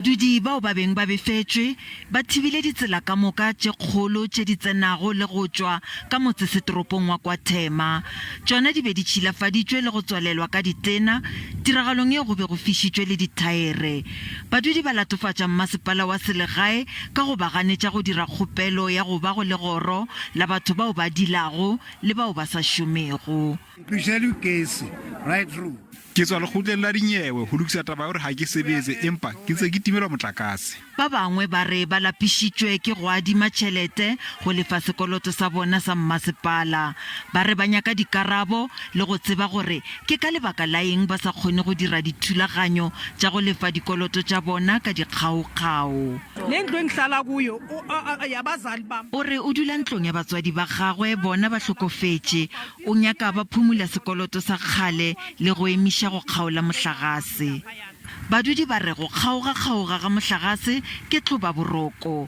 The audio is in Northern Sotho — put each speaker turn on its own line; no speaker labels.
Dudi bao ba beng ba befetswe ba thibile ditsela ka moka tše kgolo tše di tsenago le go tšwa ka motsesetoropong wa kwa Thema. Tšona di be di tšhilafaditšwe le go tswalelwa ka ditena tiragalong ye go be go fišitšwe le dithaere. Badudi ba latofatša mmasepala wa selegae ka go ba ganetša go dira kgopelo ya go ba go legoro la batho bao ba dilago le bao ba sa šomego.
Ke tswa lekgotleng la dinyewe go lokisa taba gore ga ke sebetse empa ke tse ke timelwa motlakase.
Ba bangwe ba re ba lapišitšwe ke go adima tšhelete go lefa sekoloto sa bona sa mmasepala. Ba re ba nyaka dikarabo le go tseba gore ke ka lebaka la eng ba sa kgone go dira dithulaganyo tša go lefa dikoloto tša bona ka dikgaokgao. O re o dula ntlong ya batswadi ba gagwe bona ba hlokofetše, o nyaka ba phumula sekoloto sa kgale le go emiša go kgaola mohlagase. Badudi ba re go kgaoga ga mohlagase ke tloba boroko.